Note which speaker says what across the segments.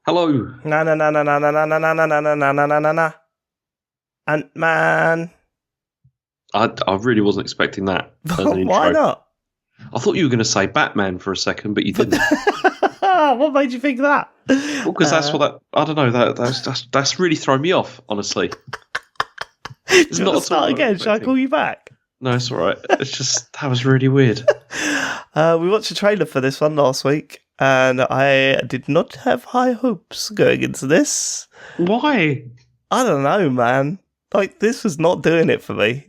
Speaker 1: Hello.
Speaker 2: Na na na na na na na na na na na na na na na na. Ant-Man.
Speaker 1: I really wasn't expecting that as an intro.
Speaker 2: Why not?
Speaker 1: I thought you were going to say Batman for a second, but you didn't.
Speaker 2: What made you think that?
Speaker 1: Well, because that's what that. I don't know. That's really thrown me off. Honestly,
Speaker 2: it's not start again. Shall I call you back?
Speaker 1: No, it's all right. It's just that was really weird.
Speaker 2: We watched a trailer for this one last week, and I did not have high hopes going into this.
Speaker 1: Why?
Speaker 2: I don't know, man. Like, this was not doing it for me.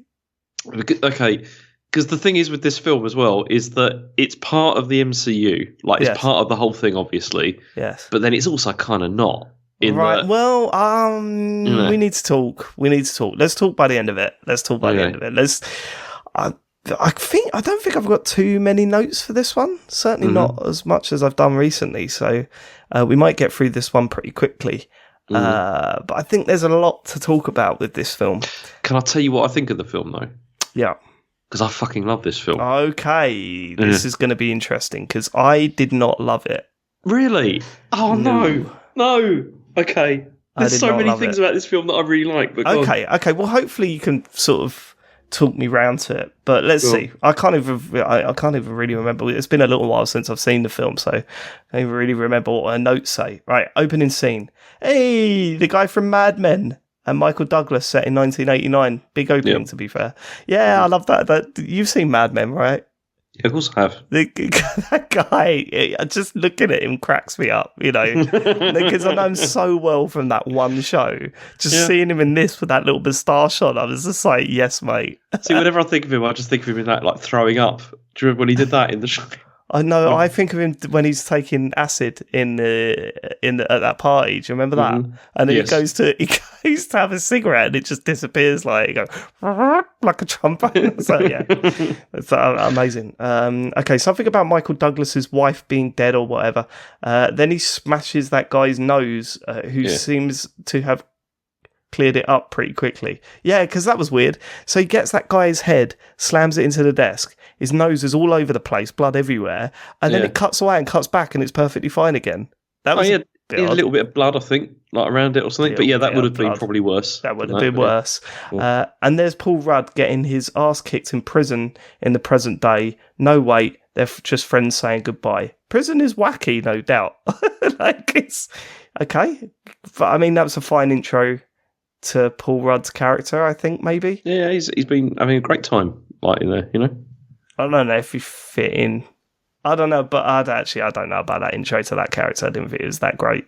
Speaker 1: Okay, because the thing is with this film as well is that it's part of the MCU. Like, it's part of the whole thing, obviously.
Speaker 2: Yes.
Speaker 1: But then it's also kind of not.
Speaker 2: Right. Well, we need to talk. Let's talk by the end of it. I don't think I've got too many notes for this one. Certainly not as much as I've done recently. So we might get through this one pretty quickly. But I think there's a lot to talk about with this film.
Speaker 1: Can I tell you what I think of the film, though?
Speaker 2: Yeah.
Speaker 1: Because I fucking love this film.
Speaker 2: Okay. This is going to be interesting because I did not love it.
Speaker 1: Really? Oh, no. Okay. There's so many things about this film that I really like. But
Speaker 2: okay. Well, hopefully you can sort of talk me round to it. But let's see. I can't even really remember. It's been a little while since I've seen the film, so I don't even really remember what her notes say. Right, opening scene. Hey, the guy from Mad Men and Michael Douglas set in 1989. Big opening, to be fair. Yeah, I love that. You've seen Mad Men, right?
Speaker 1: Yeah, of course I have.
Speaker 2: That guy, just looking at him cracks me up, because I know him so well from that one show. Just seeing him in this with that little moustache on, I was just like, yes, mate. See,
Speaker 1: whenever I think of him, I just think of him in that, like, throwing up. Do you remember when he did that in the show?
Speaker 2: I know. I think of him when he's taking acid at that party. Do you remember that? And then he goes to have a cigarette, and it just disappears like a trombone. So yeah, it's amazing. Okay, something about Michael Douglas's wife being dead or whatever. Then he smashes that guy's nose, who seems to have cleared it up pretty quickly. Yeah, because that was weird. So he gets that guy's head, slams it into the desk. His nose is all over the place, blood everywhere, and then it cuts away and cuts back, and it's perfectly fine again. That was
Speaker 1: a little bit of blood, I think, like around it or something. But yeah, that would have been probably worse.
Speaker 2: That would have been worse. Yeah. And there's Paul Rudd getting his ass kicked in prison in the present day. No, wait, they're just friends saying goodbye. Prison is wacky, no doubt. Like, it's okay, but I mean, that was a fine intro to Paul Rudd's character, I think, maybe. Yeah,
Speaker 1: he's been having a great time, like, in there,
Speaker 2: I don't know if he fit in. I don't know, but I don't know about that intro to that character. I didn't think it was that great.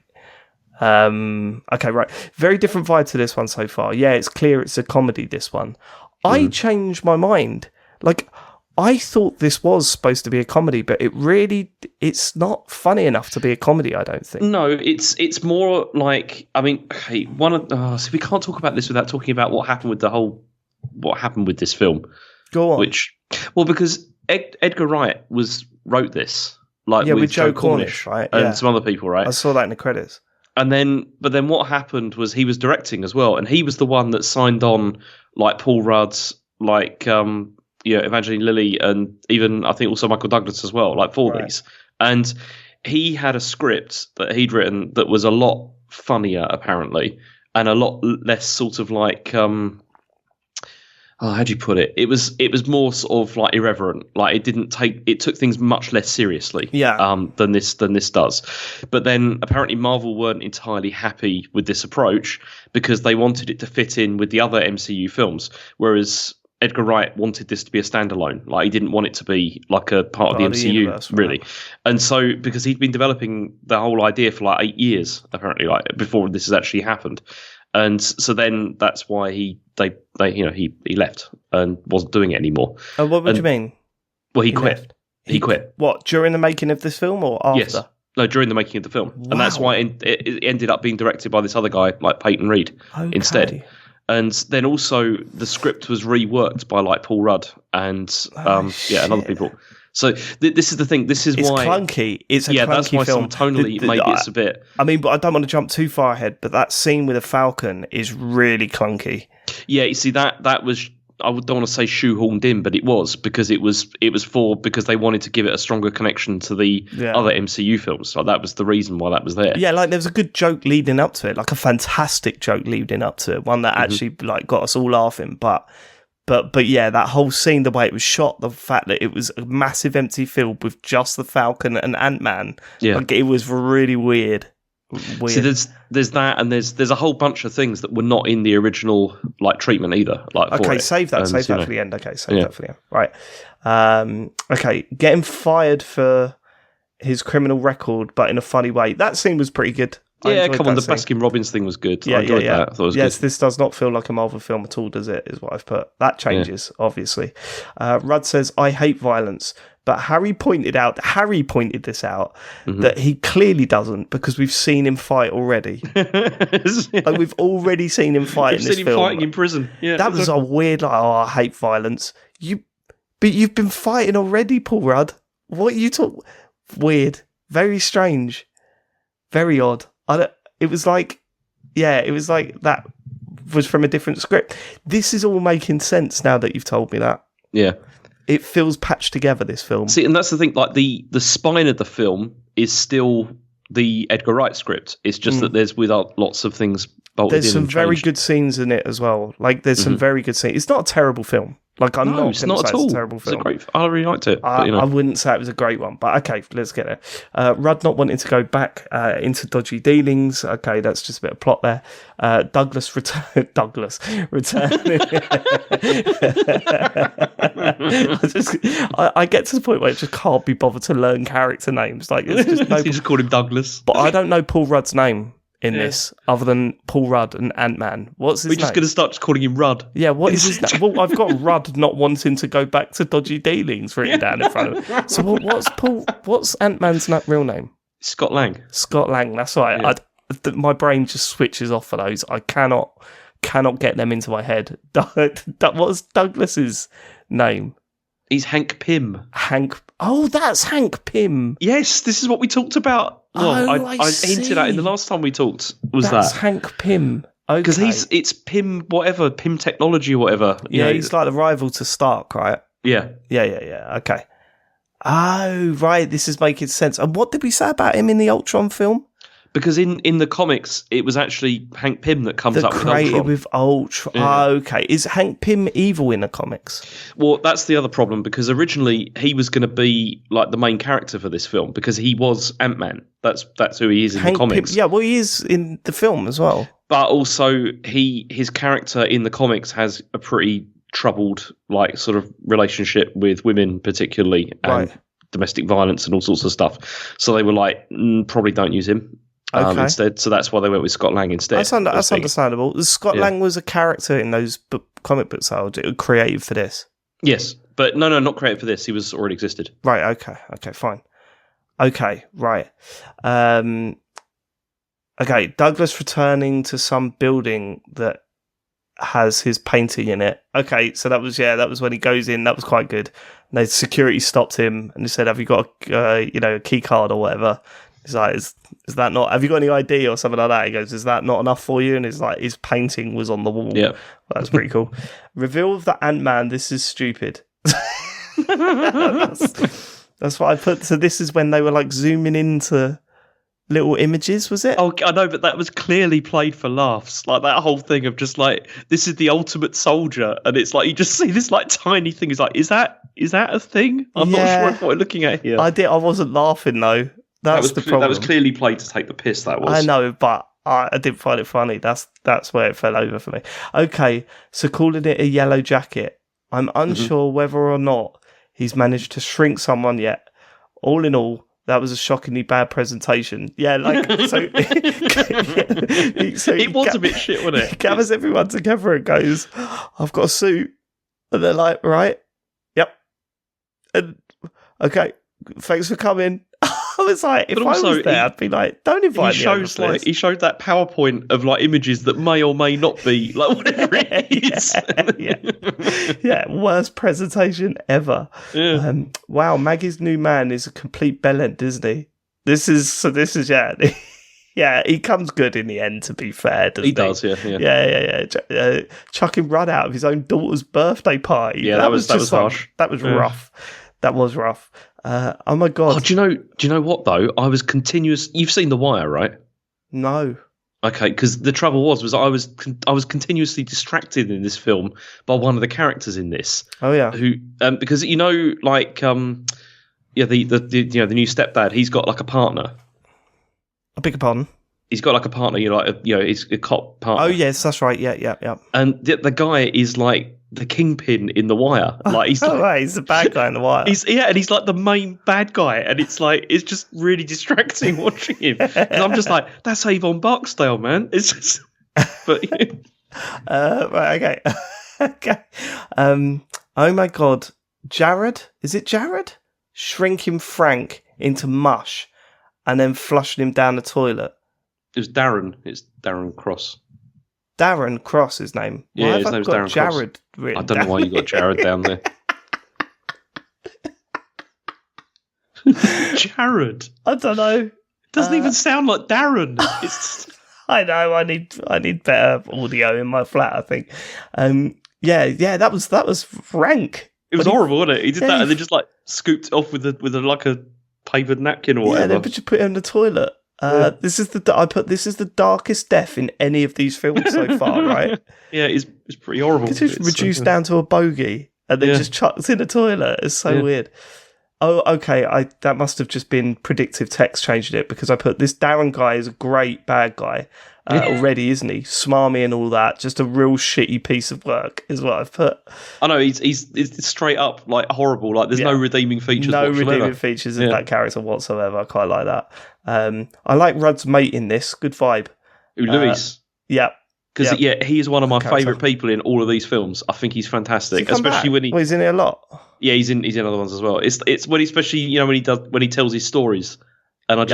Speaker 2: Okay, right. Very different vibe to this one so far. Yeah, it's clear it's a comedy, this one. I changed my mind. Like, I thought this was supposed to be a comedy, but it's not funny enough to be a comedy, I don't think.
Speaker 1: No, it's more like, I mean, okay, so we can't talk about this without talking about what happened with this film.
Speaker 2: Go on.
Speaker 1: Because Edgar Wright wrote this, like, with Joe Cornish,
Speaker 2: right?
Speaker 1: And some other people, right?
Speaker 2: I saw that in the credits.
Speaker 1: But then what happened was he was directing as well, and he was the one that signed on, like, Paul Rudd's, like, Evangeline Lilly, and even I think also Michael Douglas as well, like, for these. And he had a script that he'd written that was a lot funnier, apparently, and a lot less sort of like, how do you put it? It was more sort of like irreverent. Like, it took things much less seriously. Than this does. But then apparently Marvel weren't entirely happy with this approach because they wanted it to fit in with the other MCU films, whereas Edgar Wright wanted this to be a standalone. Like, he didn't want it to be like a part of the MCU, universe, really. Right. And so, because he'd been developing the whole idea for like 8 years, apparently, like, before this has actually happened. And so then that's why he left and wasn't doing it anymore.
Speaker 2: Oh, what would you mean?
Speaker 1: Well, he quit. He quit.
Speaker 2: What, during the making of this film or after?
Speaker 1: Yes. No, during the making of the film. Wow. And that's why it ended up being directed by this other guy, like Peyton Reed, instead. And then also the script was reworked by, like, Paul Rudd and and other people. So this is the thing. This is why
Speaker 2: it's clunky. It's a clunky
Speaker 1: that's why
Speaker 2: film.
Speaker 1: Tonally, maybe it's a bit.
Speaker 2: I mean, but I don't want to jump too far ahead. But that scene with the Falcon is really clunky.
Speaker 1: Yeah, you see that was don't want to say shoehorned in, but it was because because they wanted to give it a stronger connection to the other MCU films. Like that was the reason why that was there.
Speaker 2: Yeah, like there was a good joke leading up to it, like a fantastic joke leading up to it, one that actually like got us all laughing. But yeah, that whole scene, the way it was shot, the fact that it was a massive empty field with just the Falcon and Ant-Man, like it was really weird.
Speaker 1: So there's that, and there's a whole bunch of things that were not in the original like treatment either. Like
Speaker 2: okay, save that for the end. Okay, save that for the end. Right. Okay, getting fired for his criminal record, but in a funny way. That scene was pretty good.
Speaker 1: Yeah, come on, the Baskin-Robbins thing was good. I enjoyed that. I thought it was good.
Speaker 2: This does not feel like a Marvel film at all, does it? Is what I've put. That changes, obviously. Rudd says, I hate violence, but Harry pointed this out, that he clearly doesn't, because we've seen him fight already. Like, we've already seen him fight in this film. We've seen him
Speaker 1: fighting in prison. Yeah,
Speaker 2: that was a weird, like, I hate violence. But you've been fighting already, Paul Rudd. What are you talking? Weird. Very strange. Very odd. It was like that was from a different script. This is all making sense now that you've told me that.
Speaker 1: Yeah.
Speaker 2: It feels patched together, this film.
Speaker 1: See, and that's the thing, like the spine of the film is still the Edgar Wright script. It's just that there's lots of things bolted in.
Speaker 2: There's some very good scenes in it as well. Like there's some very good scenes. It's not a terrible film. Like I'm not going to say it's a terrible film.
Speaker 1: I really liked it.
Speaker 2: I wouldn't say it was a great one, but okay, let's get there. Rudd not wanting to go back into dodgy dealings. Okay, that's just a bit of plot there. Douglas returning. I get to the point where it just can't be bothered to learn character names. Like it's just
Speaker 1: you just call him Douglas.
Speaker 2: But I don't know Paul Rudd's name in this, other than Paul Rudd and Ant-Man. What's his name?
Speaker 1: We're just going to start just calling him Rudd.
Speaker 2: Yeah, what is his name? Well, I've got Rudd not wanting to go back to dodgy dealings written down in front of him. So what's Ant-Man's real name?
Speaker 1: Scott Lang.
Speaker 2: Scott Lang, that's right. Yeah. My brain just switches off for those. I cannot get them into my head. What's Douglas's name?
Speaker 1: He's Hank Pym.
Speaker 2: Oh, that's Hank Pym.
Speaker 1: Yes, this is what we talked about. Well, I hinted at in the last time we talked. That's
Speaker 2: Hank Pym. Okay.
Speaker 1: Because it's Pym whatever, Pym Technology or whatever.
Speaker 2: Yeah, he's like the rival to Stark, right?
Speaker 1: Yeah.
Speaker 2: Yeah. Okay. Oh, right. This is making sense. And what did we say about him in the Ultron film?
Speaker 1: Because in the comics, it was actually Hank Pym that comes up with Ultron.
Speaker 2: With Ultron. Yeah. Oh, okay. Is Hank Pym evil in the comics?
Speaker 1: Well, that's the other problem, because originally he was going to be like the main character for this film, because he was Ant-Man. That's who he is in the comics.
Speaker 2: Pym, yeah, well, he is in the film as well.
Speaker 1: But also, his character in the comics has a pretty troubled, like, sort of relationship with women, particularly, and domestic violence and all sorts of stuff. So they were like, probably don't use him. Instead, so that's why they went with Scott Lang instead.
Speaker 2: That's understandable. Scott Lang was a character in those comic books that were created for this.
Speaker 1: Yes, but no, not created for this. He was already existed.
Speaker 2: Right. Okay. Fine. Okay. Right. Okay. Douglas returning to some building that has his painting in it. Okay. So that was when he goes in. That was quite good. And the security stopped him and they said, "Have you got a key card or whatever?" He's like, is that not, have you got any ID or something like that? He goes, is that not enough for you? And he's like, his painting was on the wall.
Speaker 1: Yeah.
Speaker 2: Well, that's pretty cool. Reveal of the Ant-Man, this is stupid. That's what I put. So this is when they were like zooming into little images, was it?
Speaker 1: Oh, I know, but that was clearly played for laughs. Like that whole thing of just like, this is the ultimate soldier. And it's like, you just see this like tiny thing. It's like, is that a thing? I'm not sure if what we're looking at here.
Speaker 2: I wasn't laughing though. That's the problem.
Speaker 1: That was clearly played to take the piss, that was.
Speaker 2: I know, but I didn't find it funny. That's where it fell over for me. Okay, so calling it a yellow jacket. I'm unsure whether or not he's managed to shrink someone yet. All in all, that was a shockingly bad presentation. Yeah, like, so...
Speaker 1: it was a bit shit, wasn't it?
Speaker 2: He gathers everyone together and goes, I've got a suit. And they're like, right, yep. And, okay, thanks for coming. I was like, if I was there, I'd be like, don't invite me.
Speaker 1: He showed that PowerPoint of like images that may or may not be like whatever it is.
Speaker 2: Yeah, worst presentation ever. Yeah. Wow, Maggie's new man is a complete bellend, isn't he? This is Yeah, he comes good in the end, to be fair, doesn't he?
Speaker 1: He does, yeah.
Speaker 2: Chucking Rudd out of his own daughter's birthday party.
Speaker 1: Yeah, that was harsh.
Speaker 2: That was rough. That was rough. Oh my God.
Speaker 1: Oh, do you know what, though? I was You've seen The Wire, right?
Speaker 2: No.
Speaker 1: Okay, because the trouble was I was continuously distracted in this film by one of the characters in this.
Speaker 2: Oh yeah.
Speaker 1: Who because the new stepdad, he's got like a partner.
Speaker 2: I beg your pardon?
Speaker 1: He's got like a partner, he's a cop partner.
Speaker 2: Oh yes, that's right. Yeah.
Speaker 1: And the guy is like the kingpin in The Wire. Like he's
Speaker 2: he's the bad guy in The Wire.
Speaker 1: And he's like the main bad guy, and it's just really distracting watching him. And I'm just like, that's Avon Barksdale, man. It's just, but
Speaker 2: right, okay, okay. Oh my God, Jared? Is it Jared? Shrinking Frank into mush, and then flushing him down the toilet.
Speaker 1: It was Darren. It's Darren Cross.
Speaker 2: Darren Cross, his name.
Speaker 1: Yeah, his name's Darren
Speaker 2: Jared
Speaker 1: Cross. I don't know why you got Jared down there. Jared.
Speaker 2: I don't know.
Speaker 1: Doesn't even sound like Darren. It's...
Speaker 2: I know. I need better audio in my flat, I think. Yeah. That was rank.
Speaker 1: It was horrible, wasn't it? He did that and then just like scooped it off with a papered napkin or whatever.
Speaker 2: Yeah, then just put it in the toilet. This is the darkest death in any of these films so far, right?
Speaker 1: Yeah, it's pretty horrible.
Speaker 2: It's just reduced down to a bogey and then just chucked in a toilet. It's so weird. Oh, okay. That must have just been predictive text changing it, because I put this Darren guy is a great bad guy already, isn't he? Smarmy and all that. Just a real shitty piece of work is what I've put.
Speaker 1: I know he's straight up like horrible. Like there's no redeeming features.
Speaker 2: No redeeming features in that character whatsoever. I quite like that. I like Rudd's mate in this. Good vibe.
Speaker 1: Luis.
Speaker 2: Yeah.
Speaker 1: Because he is one of my favourite people in all of these films. I think he's fantastic, especially when he.
Speaker 2: Well, he's in it a lot.
Speaker 1: Yeah, he's in other ones as well. It's when especially when he tells his stories, and
Speaker 2: when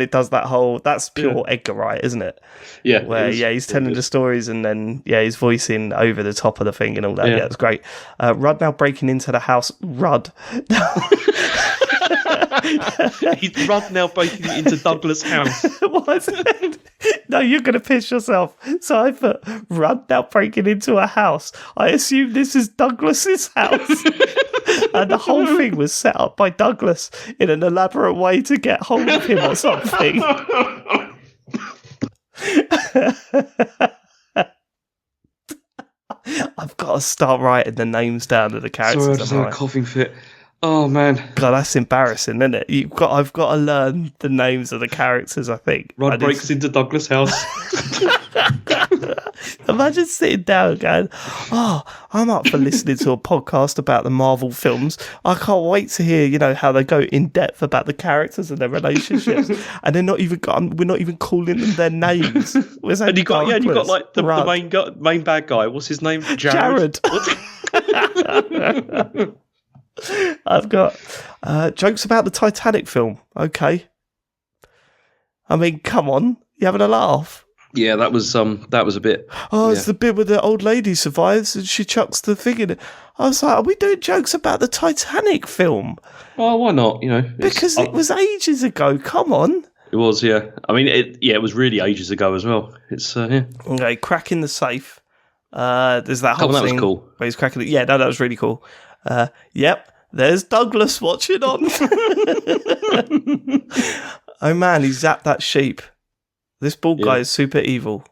Speaker 2: it does that's pure Edgar Wright, isn't it?
Speaker 1: Yeah,
Speaker 2: where he's telling the stories and then he's voicing over the top of the thing and all that. Yeah, it's great. Rudd now breaking into the house. Rudd.
Speaker 1: He's Rudd now breaking into Douglas' house.
Speaker 2: What? No, you're going to piss yourself. So I put Rudd now breaking into a house. I assume this is Douglas's house. And the whole thing was set up by Douglas in an elaborate way to get hold of him or something. I've got to start writing the names down of the characters.
Speaker 1: Sorry, I just had a coughing fit. Oh man,
Speaker 2: God, that's embarrassing, isn't it? I've got to learn the names of the characters. I think
Speaker 1: Rudd breaks into Douglas' house.
Speaker 2: Imagine sitting down and going, "Oh, I'm up for listening to a podcast about the Marvel films. I can't wait to hear, how they go in depth about the characters and their relationships." And we're not even calling them their names.
Speaker 1: And you got like the main bad guy. What's his name? Jared.
Speaker 2: I've got jokes about the Titanic film. Okay. I mean, come on. You having a laugh?
Speaker 1: Yeah, that was a bit...
Speaker 2: Oh, it's the bit where the old lady survives and she chucks the thing in it. I was like, are we doing jokes about the Titanic film?
Speaker 1: Well, why not?
Speaker 2: Because it was ages ago. Come on.
Speaker 1: It was, yeah. I mean, it was really ages ago as well. It's, yeah.
Speaker 2: Okay, cracking the safe. There's that whole
Speaker 1: thing.
Speaker 2: That was
Speaker 1: cool.
Speaker 2: Where he's cracking it. Yeah, no, that was really cool. Yep, there's Douglas watching on. Oh man, he zapped that sheep. This bald guy is super evil.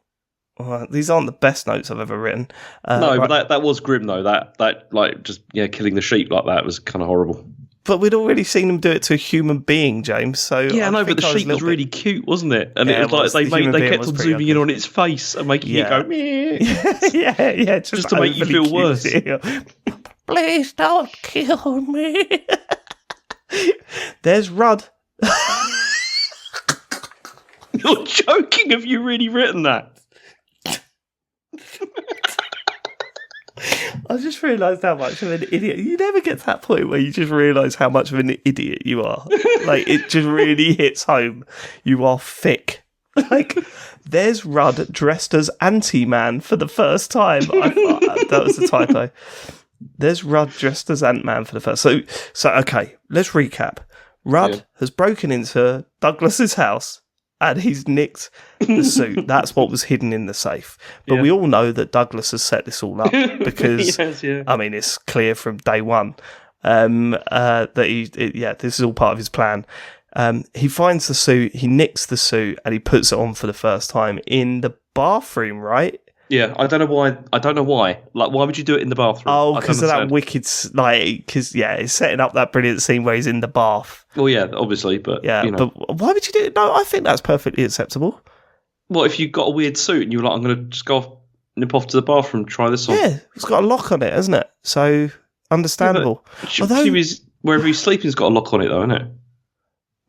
Speaker 2: These aren't the best notes I've ever written.
Speaker 1: But that was grim though. That like just killing the sheep like that was kind of horrible.
Speaker 2: But we'd already seen him do it to a human being, James. So
Speaker 1: but the sheep was really cute, wasn't it? And it was like they kept on zooming in on its face and making it go.
Speaker 2: yeah,
Speaker 1: just to make you feel worse.
Speaker 2: Please don't kill me. There's Rudd.
Speaker 1: You're joking. Have you really written that?
Speaker 2: I just realised how much of an idiot. You never get to that point where you just realise how much of an idiot you are. Like, it just really hits home. You are thick. Like, there's Rudd dressed as Ant-Man for the first time. I thought that was a typo. There's Rudd dressed as Ant-Man for the first. So okay, let's recap. Rudd has broken into Douglas's house. and he's nicked the suit. That's what was hidden in the safe. But we all know that Douglas has set this all up because, I mean, it's clear from day one that this is all part of his plan. He finds the suit, he nicks the suit, and he puts it on for the first time in the bathroom, right?
Speaker 1: Yeah, I don't know why. Like, why would you do it in the bathroom?
Speaker 2: Oh, because of that wicked, because it's setting up that brilliant scene where he's in the bath.
Speaker 1: Well, yeah, obviously, but
Speaker 2: but why would you do it? No, I think that's perfectly acceptable.
Speaker 1: Well, if you've got a weird suit and you're like, I'm going to just nip off to the bathroom, try this on.
Speaker 2: Yeah, it's got a lock on it, hasn't it? So understandable.
Speaker 1: Although wherever he's sleeping's got a lock on it, though, isn't it?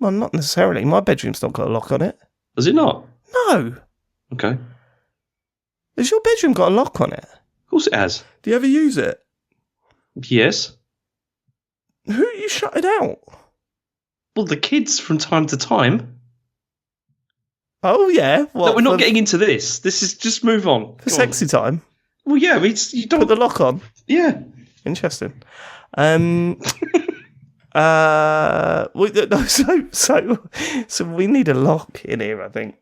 Speaker 2: Well, not necessarily. My bedroom's not got a lock on it.
Speaker 1: Does it not?
Speaker 2: No.
Speaker 1: Okay.
Speaker 2: Has your bedroom got a lock on it?
Speaker 1: Of course it has.
Speaker 2: Do you ever use it?
Speaker 1: Yes.
Speaker 2: Who you shutting out?
Speaker 1: Well, the kids from time to time.
Speaker 2: Oh, yeah.
Speaker 1: No, we're not getting into this. This is just move on.
Speaker 2: For sexy time?
Speaker 1: Well, yeah. I mean, you don't
Speaker 2: put the lock on?
Speaker 1: Yeah.
Speaker 2: Interesting. So we need a lock in here, I think.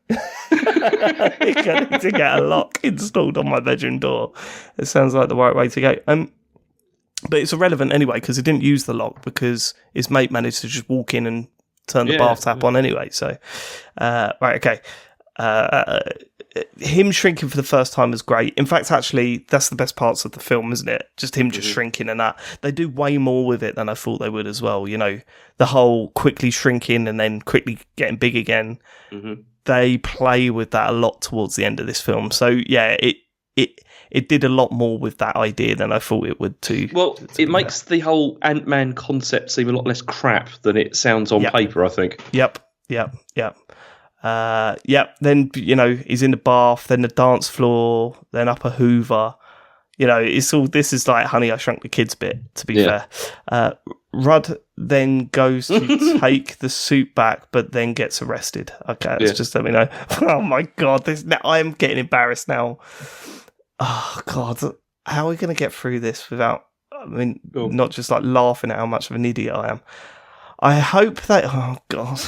Speaker 2: We're going to get a lock installed on my bedroom door. It sounds like the right way to go. But it's irrelevant anyway, because he didn't use the lock because his mate managed to just walk in and turn the bath tap on anyway. So, right, okay. Him shrinking for the first time is great. In fact, actually, that's the best parts of the film, isn't it? Just him just shrinking and that. They do way more with it than I thought they would as well. You know, the whole quickly shrinking and then quickly getting big again. Mm-hmm. They play with that a lot towards the end of this film. So, yeah, it did a lot more with that idea than I thought it would too.
Speaker 1: Well, it makes the whole Ant-Man concept seem a lot less crap than it sounds on paper, I think.
Speaker 2: Yep. Then, he's in the bath, then the dance floor, then up a Hoover. This is like Honey, I Shrunk the Kids bit, to be fair. Rudd then goes to take the suit back, but then gets arrested. Okay, let's just let me know. Oh my God, I am getting embarrassed now. Oh God, how are we going to get through this without, not just like laughing at how much of an idiot I am? I hope that, oh God.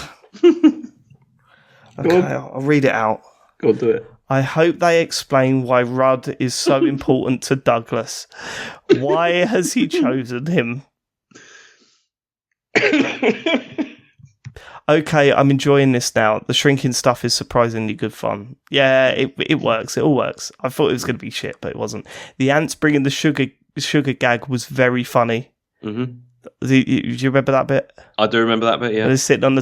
Speaker 2: Okay, I'll read it out.
Speaker 1: Go on, do it.
Speaker 2: I hope they explain why Rudd is so important to Douglas. Why has he chosen him? Okay, I'm enjoying this now. The shrinking stuff is surprisingly good fun. Yeah, it works. It all works. I thought it was going to be shit, but it wasn't. The ants bringing the sugar gag was very funny. Mm-hmm. Do you remember that bit?
Speaker 1: I do remember that bit, yeah.
Speaker 2: And he's sitting at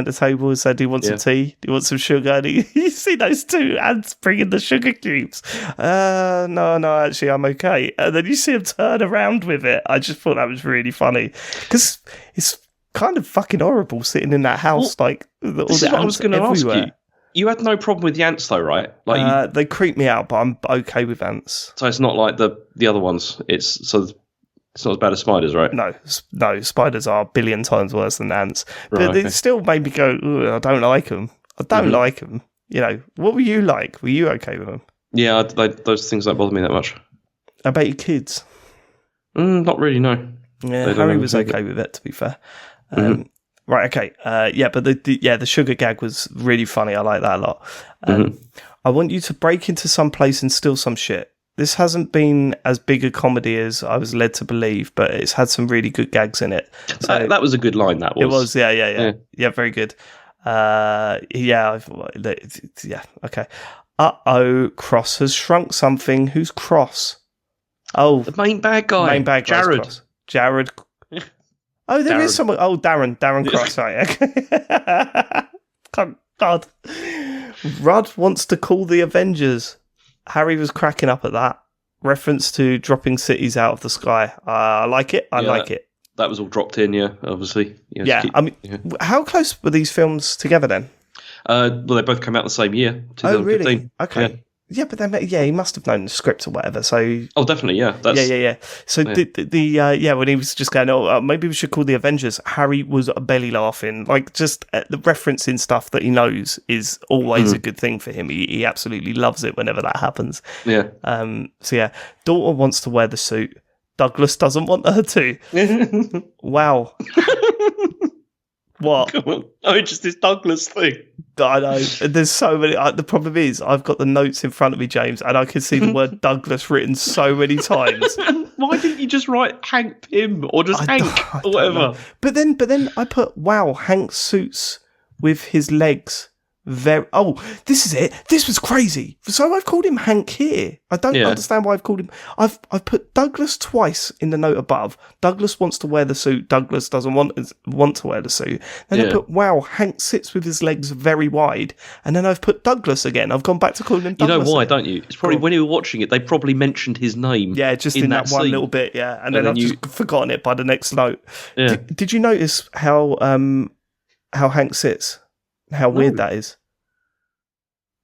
Speaker 2: the table and said, do you want some tea? Do you want some sugar? And you see those two ants bringing the sugar cubes. No, actually, I'm okay. And then you see him turn around with it. I just thought that was really funny. Because it's kind of fucking horrible sitting in that house, all the ants I was going to ask you.
Speaker 1: You had no problem with the ants, though, right? Like
Speaker 2: they creep me out, but I'm okay with ants.
Speaker 1: So it's not like the other ones. It's not as bad as spiders, right?
Speaker 2: No, spiders are a billion times worse than ants. But it still made me go, I don't like them. I don't like them. What were you like? Were you okay with them?
Speaker 1: Yeah, those things don't bother me that much.
Speaker 2: How about your kids?
Speaker 1: Not really, no.
Speaker 2: Yeah, Harry was okay with it, to be fair. Right, okay. But the sugar gag was really funny. I like that a lot. I want you to break into some place and steal some shit. This hasn't been as big a comedy as I was led to believe, but it's had some really good gags in it. So
Speaker 1: that was a good line, that was.
Speaker 2: It was, yeah. Yeah, very good. Okay. Uh-oh, Cross has shrunk something. Who's Cross? Oh.
Speaker 1: The main bad guy.
Speaker 2: Jared. Oh, there is someone. Oh, Darren Cross, right. Okay. God. Rudd wants to call the Avengers. Harry was cracking up at that. Reference to dropping cities out of the sky. I like it. I like it.
Speaker 1: That was all dropped in, obviously.
Speaker 2: How close were these films together then?
Speaker 1: Well, they both came out the same year, 2015.
Speaker 2: Oh, really? Okay. Yeah, but then, he must have known the script or whatever. So,
Speaker 1: definitely, yeah.
Speaker 2: Yeah. So when he was just going, maybe we should call the Avengers. Harry was belly laughing, like just the referencing stuff that he knows is always a good thing for him. He absolutely loves it whenever that happens.
Speaker 1: Yeah.
Speaker 2: Daughter wants to wear the suit. Douglas doesn't want her to. Wow. What?
Speaker 1: Come on. Oh, just this Douglas thing.
Speaker 2: I know. There's so many. The problem is, I've got the notes in front of me, James, and I can see the word Douglas written so many times.
Speaker 1: Why didn't you just write Hank Pym or just Hank or whatever?
Speaker 2: But then I put, wow, Hank suits with his legs. This is it. This was crazy. So I've called him Hank here. I don't understand why I've called him. I've put Douglas twice in the note above. Douglas wants to wear the suit. Douglas doesn't want to wear the suit. Then I put, wow, Hank sits with his legs very wide. And then I've put Douglas again. I've gone back to calling him Douglas.
Speaker 1: You know why, don't you? It's probably when you were watching it, they probably mentioned his name.
Speaker 2: Yeah, just in that one
Speaker 1: scene.
Speaker 2: little bit. Yeah, and then I've just forgotten it by the next note.
Speaker 1: Yeah.
Speaker 2: Did you notice how Hank sits? How weird that is.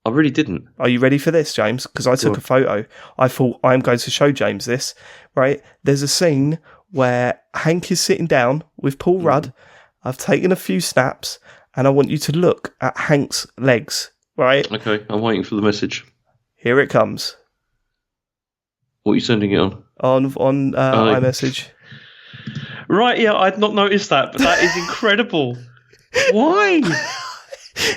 Speaker 1: I really didn't.
Speaker 2: Are you ready for this, James? Because I took a photo. I thought, I'm going to show James this, right? There's a scene where Hank is sitting down with Paul Rudd. I've taken a few snaps, and I want you to look at Hank's legs, right?
Speaker 1: Okay, I'm waiting for the message.
Speaker 2: Here it comes.
Speaker 1: What are you sending it on?
Speaker 2: On iMessage.
Speaker 1: Right, yeah, I'd not noticed that, but that is incredible. Why?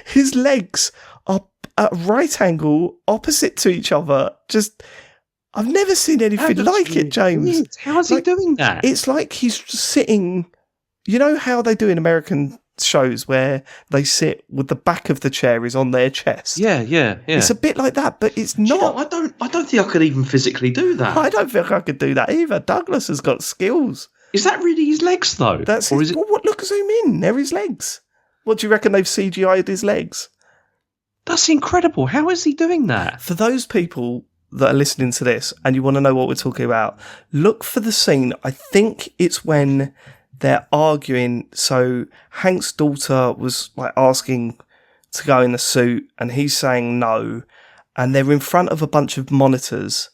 Speaker 2: His legs are at a right angle, opposite to each other. I've never seen anything like it, James.
Speaker 1: Weird. How is he doing that?
Speaker 2: It's like he's sitting. You know how they do in American shows where they sit with the back of the chair is on their chest.
Speaker 1: Yeah.
Speaker 2: It's a bit like that, but it's not.
Speaker 1: I don't think I could even physically do that.
Speaker 2: I don't think I could do that either. Douglas has got skills.
Speaker 1: Is that really his legs though?
Speaker 2: Look, zoom in. They're his legs. What do you reckon they've CGI'd his legs?
Speaker 1: That's incredible. How is he doing that?
Speaker 2: For those people that are listening to this and you want to know what we're talking about, look for the scene. I think it's when they're arguing. So Hank's daughter was like asking to go in the suit and he's saying no. And they're in front of a bunch of monitors.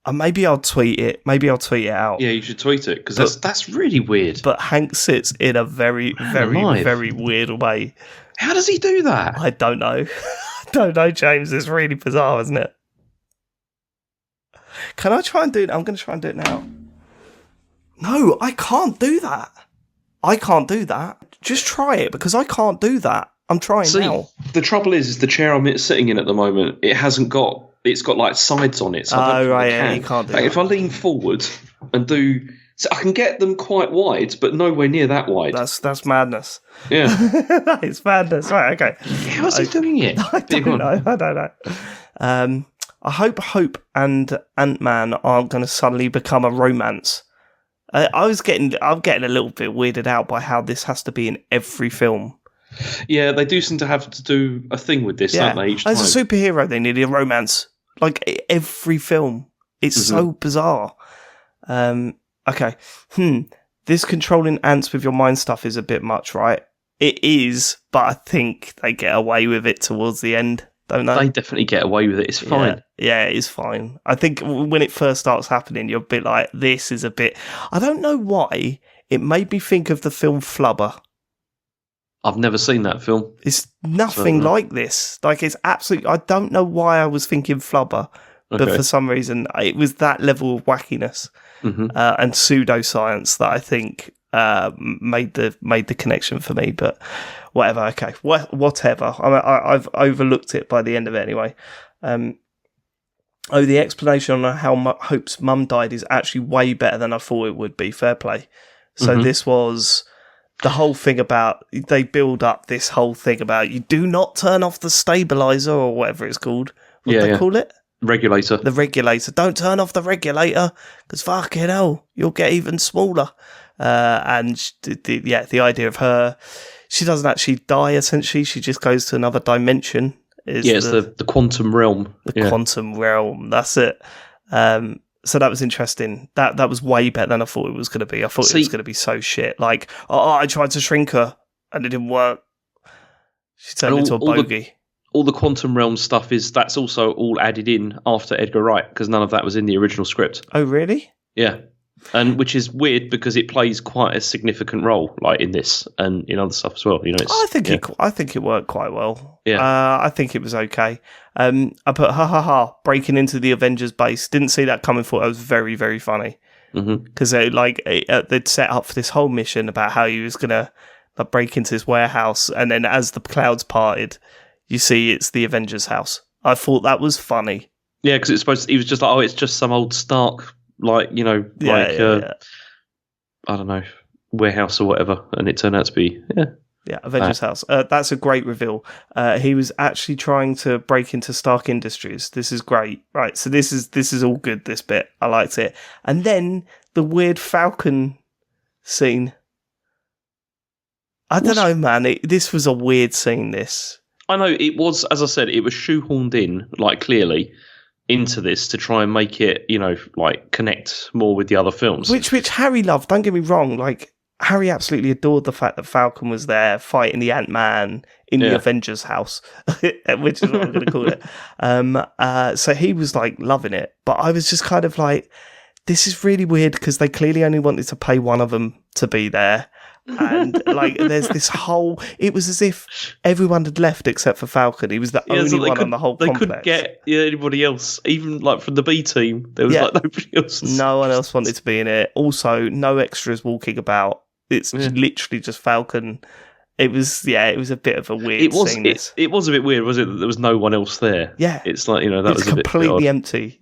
Speaker 2: And maybe I'll tweet it. Maybe I'll tweet it out.
Speaker 1: Yeah, you should tweet it because that's really weird.
Speaker 2: But Hank sits in a very, very, very weird way.
Speaker 1: How does he do that?
Speaker 2: I don't know. I don't know, James. It's really bizarre, isn't it? Can I try and do it? I'm going to try and do it now. No, I can't do that. I can't do that. Just try it because I can't do that. I'm trying now.
Speaker 1: The trouble is the chair I'm sitting in at the moment, it's got like sides on it. So I don't think I can.
Speaker 2: You can't do that.
Speaker 1: If I lean forward and do... So I can get them quite wide, but nowhere near that wide.
Speaker 2: That's madness.
Speaker 1: Yeah.
Speaker 2: That is madness. Right, okay.
Speaker 1: How is he doing it?
Speaker 2: I don't know. I hope Hope and Ant-Man aren't going to suddenly become a romance. I'm getting a little bit weirded out by how this has to be in every film.
Speaker 1: Yeah, they do seem to have to do a thing with this, don't they, each time?
Speaker 2: As a superhero, they need a romance. Like, every film. It's so bizarre. Okay. This controlling ants with your mind stuff is a bit much, right? It is, but I think they get away with it towards the end, don't they?
Speaker 1: They definitely get away with it. It's fine.
Speaker 2: Yeah, it is fine. I think when it first starts happening, you're a bit like, this is a bit... I don't know why. It made me think of the film Flubber.
Speaker 1: I've never seen that film.
Speaker 2: It's nothing like this. Like, it's absolutely... I don't know why I was thinking Flubber, but for some reason, it was that level of wackiness. And pseudoscience that I think made the connection for me, but whatever. Okay, whatever. I've overlooked it by the end of it anyway. The explanation on how Hope's mum died is actually way better than I thought it would be. Fair play. So this was the whole thing about they build up this whole thing about you do not turn off the stabilizer or whatever it's called. What do they call it?
Speaker 1: Regulator.
Speaker 2: The regulator. Don't turn off the regulator because fucking hell, you'll get even smaller. And the idea of her, she doesn't actually die, essentially. She just goes to another dimension.
Speaker 1: It's the quantum realm.
Speaker 2: The quantum realm. That's it. So that was interesting. That was way better than I thought it was going to be. I thought it was going to be so shit. Like, I tried to shrink her and it didn't work. She turned into a bogey.
Speaker 1: All the quantum realm stuff that's also all added in after Edgar Wright because none of that was in the original script.
Speaker 2: Oh, really?
Speaker 1: Yeah. And which is weird because it plays quite a significant role, like in this and in other stuff as well. You know,
Speaker 2: I think it worked quite well.
Speaker 1: Yeah,
Speaker 2: I think it was okay. I put breaking into the Avengers base. Didn't see that coming. Thought it was very, very funny because they'd set up for this whole mission about how he was gonna break into this warehouse, and then as the clouds parted, you see it's the Avengers house. I thought that was funny.
Speaker 1: Yeah, because he was just like, it's just some old Stark, I don't know, warehouse or whatever, and it turned out to be
Speaker 2: Avengers house. That's a great reveal. He was actually trying to break into Stark Industries. This is great, right? So this is all good. This bit, I liked it, and then the weird Falcon scene. I don't know, man. This was a weird scene. This.
Speaker 1: I know it was, as I said, it was shoehorned in, clearly, into this to try and make it, connect more with the other films.
Speaker 2: Which Harry loved, don't get me wrong, Harry absolutely adored the fact that Falcon was there fighting the Ant-Man in the Avengers house, which is what I'm going to call it. So he was loving it, but I was just kind of this is really weird because they clearly only wanted to pay one of them to be there. And there's this whole, it was as if everyone had left except for Falcon. He was the only one on the whole complex.
Speaker 1: They couldn't get anybody else, even from the B team. There was nobody else.
Speaker 2: No one else wanted to be in it. Also, no extras walking about. It's literally just Falcon. It was a bit of a weird scene.
Speaker 1: It was a bit weird, was it? That there was no one else there.
Speaker 2: Yeah,
Speaker 1: it's that was a
Speaker 2: completely empty.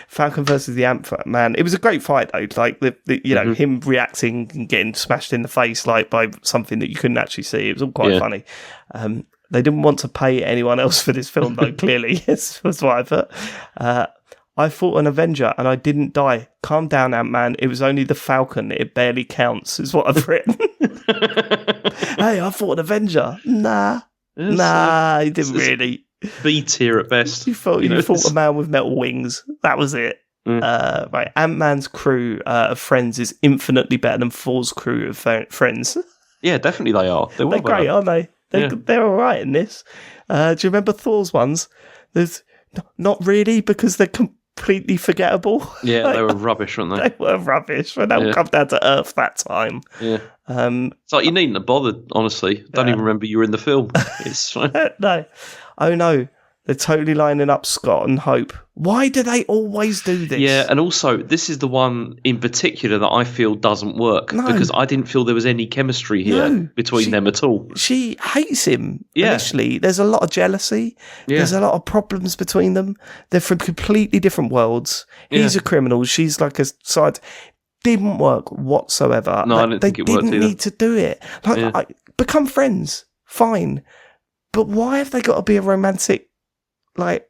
Speaker 2: Falcon versus the Ant-Man. It was a great fight though. Him reacting and getting smashed in the face by something that you couldn't actually see. It was all quite funny. They didn't want to pay anyone else for this film though. Clearly, was what I put. I fought an Avenger and I didn't die. Calm down, Ant-Man. It was only the Falcon. It barely counts, is what I've written. Hey, I fought an Avenger. Nah, he didn't really.
Speaker 1: B tier at best.
Speaker 2: You fought a man with metal wings. That was it. Right, Ant-Man's crew of friends is infinitely better than Thor's crew of friends.
Speaker 1: Yeah, definitely they are. They're
Speaker 2: great, aren't they? They're all right in this. Do you remember Thor's ones? There's not really, because they're completely forgettable.
Speaker 1: Yeah, they were rubbish, weren't they?
Speaker 2: They were rubbish when they come down to Earth that time.
Speaker 1: Yeah. It's you needn't have bothered, honestly. Don't even remember you were in the film. It's fine.
Speaker 2: No. Oh, no. They're totally lining up Scott and Hope. Why do they always do this?
Speaker 1: Yeah, and also, this is the one in particular that I feel doesn't work, because I didn't feel there was any chemistry here between them at all.
Speaker 2: She hates him initially. There's a lot of jealousy. Yeah. There's a lot of problems between them. They're from completely different worlds. He's a criminal. She's a side. Didn't work whatsoever.
Speaker 1: No, I didn't think it worked either.
Speaker 2: They didn't need to do it. Become friends. Fine. But why have they got to be a romantic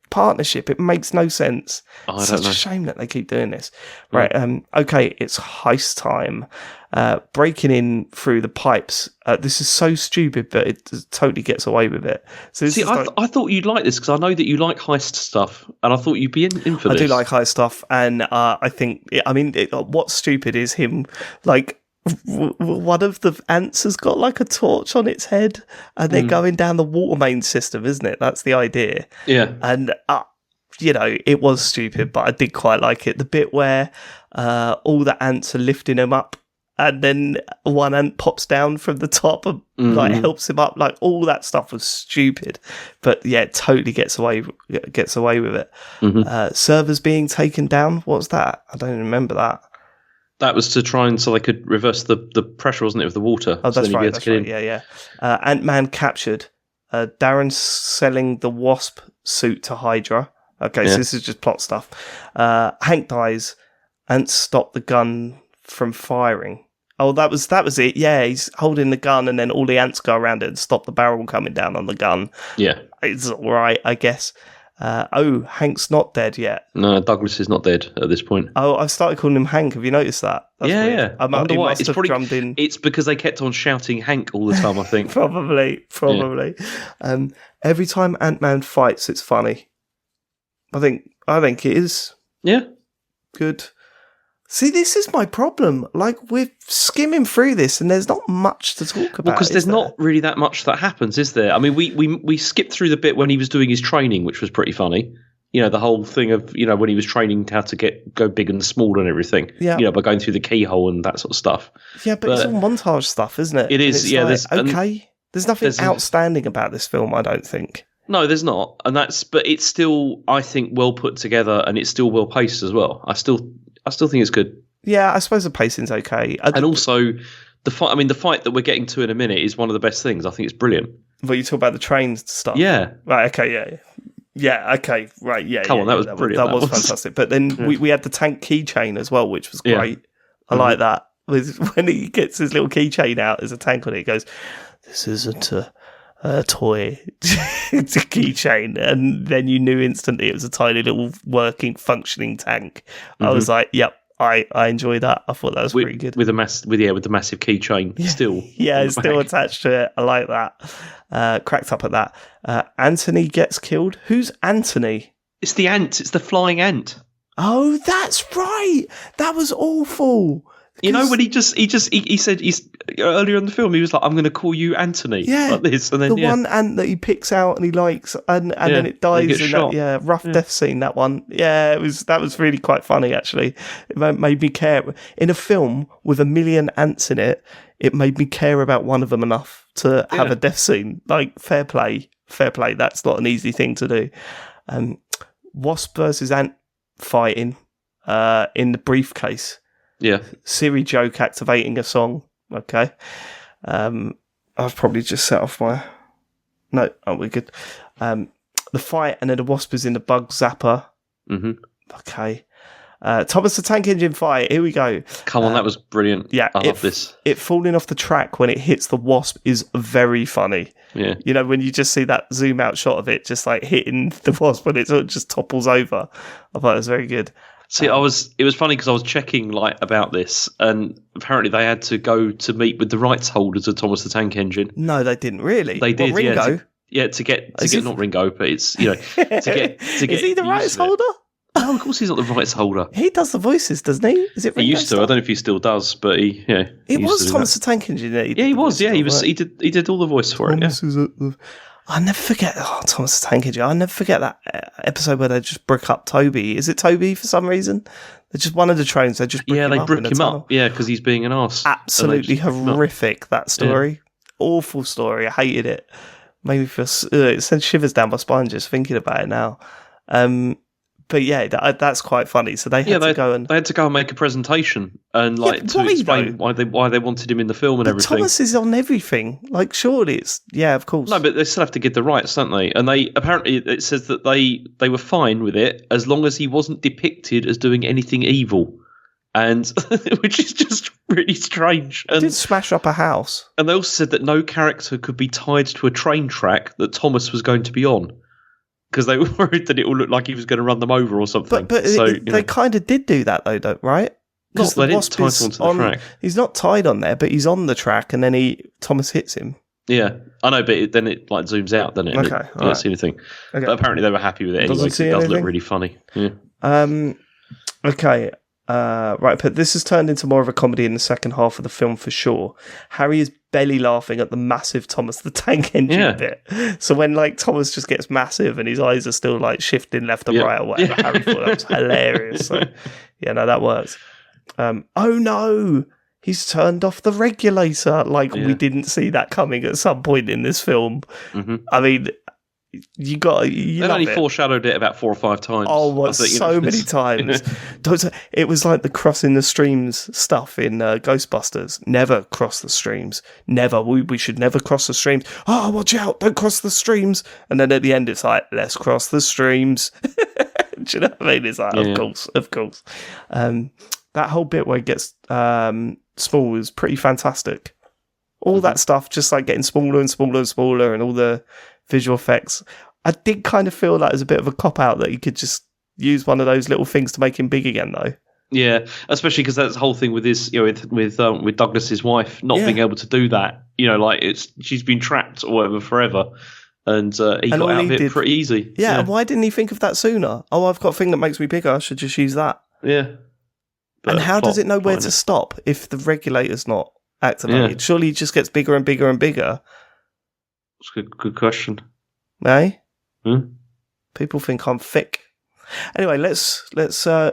Speaker 2: partnership? It makes no sense. It's such a shame that they keep doing this. Right, okay, it's heist time. Breaking in through the pipes. This is so stupid, but it totally gets away with it. So
Speaker 1: I thought you'd like this, because I know that you like heist stuff, and I thought you'd be in for this.
Speaker 2: I do like heist stuff, and I think, what's stupid is him, one of the ants has got a torch on its head, and they're going down the water main system, isn't it? That's the idea.
Speaker 1: Yeah.
Speaker 2: And, it was stupid, but I did quite like it. The bit where all the ants are lifting him up, and then one ant pops down from the top and helps him up. All that stuff was stupid, but it totally gets away with it. Servers being taken down. What's that? I don't remember that.
Speaker 1: That was to try so they could reverse the pressure, wasn't it, of the water?
Speaker 2: Oh, that's right. That's right. Yeah. Ant-Man captured. Darren's selling the Wasp suit to Hydra. Okay, so this is just plot stuff. Hank dies. Ants stop the gun from firing. Oh, that was it. Yeah, he's holding the gun, and then all the ants go around it and stop the barrel coming down on the gun.
Speaker 1: Yeah,
Speaker 2: it's all right, I guess. Hank's not dead yet.
Speaker 1: No, Douglas is not dead at this point.
Speaker 2: Oh, I've started calling him Hank. Have you noticed that?
Speaker 1: That's weird. Yeah.
Speaker 2: I wonder why. It's probably
Speaker 1: drummed in. It's because they kept on shouting Hank all the time, I think.
Speaker 2: Probably. Yeah. Every time Ant-Man fights, it's funny. I think it is.
Speaker 1: Yeah.
Speaker 2: Good. See, this is my problem. We're skimming through this, and there's not much to talk about.
Speaker 1: Well, because there's not really that much that happens, is there? I mean, we skipped through the bit when he was doing his training, which was pretty funny. The whole thing of when he was training how to go big and small and everything. Yeah. By going through the keyhole and that sort of stuff.
Speaker 2: Yeah, but it's all montage stuff, isn't it?
Speaker 1: It is. Yeah.
Speaker 2: There's nothing outstanding about this film, I don't think.
Speaker 1: No, there's not, but it's still, I think, well put together, and it's still well paced as well. I still think it's good.
Speaker 2: Yeah, I suppose the pacing's okay.
Speaker 1: And also, the fight that we're getting to in a minute is one of the best things. I think it's brilliant.
Speaker 2: But you talk about the trains stuff.
Speaker 1: Yeah.
Speaker 2: Right. Okay. Yeah. Yeah. Okay. Right. Yeah.
Speaker 1: Come on, that was brilliant.
Speaker 2: That was fantastic. But then we had the tank keychain as well, which was great. I like that. When he gets his little keychain out, there's a tank on it. He goes, "This isn't a toy." It's a keychain, and then you knew instantly it was a tiny little working, functioning tank. I was like, "Yep." I enjoy that. I thought that was pretty good.
Speaker 1: With the massive keychain still.
Speaker 2: Yeah, it's still attached to it. I like that. Cracked up at that. Anthony gets killed. Who's Anthony?
Speaker 1: It's the ant. It's the flying ant.
Speaker 2: Oh, that's right. That was awful.
Speaker 1: You know, when he said earlier in the film, he was like, "I'm going to call you Anthony," like this, and then
Speaker 2: the one ant that he picks out and he likes, and then it dies in that rough death scene. That one, that was really quite funny actually. It made me care in a film with 1 million ants in it. It made me care about one of them enough to have a death scene. Like fair play. That's not an easy thing to do. Wasp versus ant fighting in the briefcase.
Speaker 1: Yeah.
Speaker 2: Siri joke activating a song. Okay. I've probably just set off my... No, we're good. The fight, and then the Wasp is in the bug zapper. Mm-hmm. Okay. Thomas the Tank Engine fight. Here we go.
Speaker 1: Come on, that was brilliant.
Speaker 2: Yeah.
Speaker 1: I love this.
Speaker 2: It falling off the track when it hits the Wasp is very funny.
Speaker 1: Yeah.
Speaker 2: You know, when you just see that zoom out shot of it just like hitting the Wasp when it sort of just topples over. I thought it was very good.
Speaker 1: See, it was funny because I was checking about this, and apparently they had to go to meet with the rights holders of Thomas the Tank Engine.
Speaker 2: No, they didn't really.
Speaker 1: They did,
Speaker 2: Ringo?
Speaker 1: To get not Ringo, but it's to get.
Speaker 2: Is he the rights holder?
Speaker 1: No, of course he's not the rights holder.
Speaker 2: He does the voices, doesn't he? Is it Ringo?
Speaker 1: He used to. I don't know if he still does, but he
Speaker 2: It was Thomas the Tank Engine.
Speaker 1: He was. Yeah, he was. He did all the voice for it.
Speaker 2: I never forget. Thomas the Tank Engine. I never forget that episode where they just broke up Toby. Is it Toby for some reason? They're just one of the trains. They just broke him up.
Speaker 1: They broke him up. Yeah, because he's being an arse.
Speaker 2: Absolutely horrific. That story. Yeah. Awful story. I hated it. Made me feel. It sends shivers down my spine just thinking about it now. But yeah, that's quite funny. So they had to go and make
Speaker 1: a presentation and to explain why they wanted him in the film and everything.
Speaker 2: Thomas is on everything. Like, surely it's of course.
Speaker 1: No, but they still have to get the rights, don't they? And they apparently it says that they were fine with it as long as he wasn't depicted as doing anything evil, and which is just really strange.
Speaker 2: He did smash up a house,
Speaker 1: and they also said that no character could be tied to a train track that Thomas was going to be on, because they were worried that it will look like he was going to run them over or something.
Speaker 2: But they kind of did do that though, right?
Speaker 1: Because they didn't tie him onto the track.
Speaker 2: He's not tied on there, but he's on the track, and then Thomas hits him.
Speaker 1: Yeah, I know, but then it zooms out, doesn't it?
Speaker 2: Okay,
Speaker 1: you don't see anything. Okay. But apparently they were happy with it anyway, because it does look really funny. Yeah.
Speaker 2: Okay. Right, but this has turned into more of a comedy in the second half of the film for sure. Harry is belly laughing at the massive Thomas the Tank Engine bit. So when Thomas just gets massive and his eyes are still shifting left and right or whatever, Harry thought that was hilarious. So that works. Oh no, he's turned off the regulator. We didn't see that coming at some point in this film. Mm-hmm. I mean, they've
Speaker 1: only foreshadowed it about 4 or 5 times.
Speaker 2: Oh, so many times. It was like the crossing the streams stuff in Ghostbusters. Never cross the streams. Never. We should never cross the streams. Oh, watch out! Don't cross the streams. And then at the end, it's like, let's cross the streams. Do you know what I mean? It's like, of course. That whole bit where it gets small is pretty fantastic. All that stuff, just getting smaller and smaller and smaller, and all the visual effects. I did kind of feel that as a bit of a cop-out that you could just use one of those little things to make him big again, though.
Speaker 1: Yeah, especially because that's the whole thing with his, with Douglas's wife not being able to do that. She's been trapped or whatever forever, and he got out of it pretty easy.
Speaker 2: Yeah, and why didn't he think of that sooner? Oh, I've got a thing that makes me bigger. I should just use that.
Speaker 1: Yeah.
Speaker 2: And how does it know where to stop if the regulator's not activated? Yeah. Surely it just gets bigger and bigger and bigger.
Speaker 1: That's a good question.
Speaker 2: Eh? People think I'm thick. Anyway, let's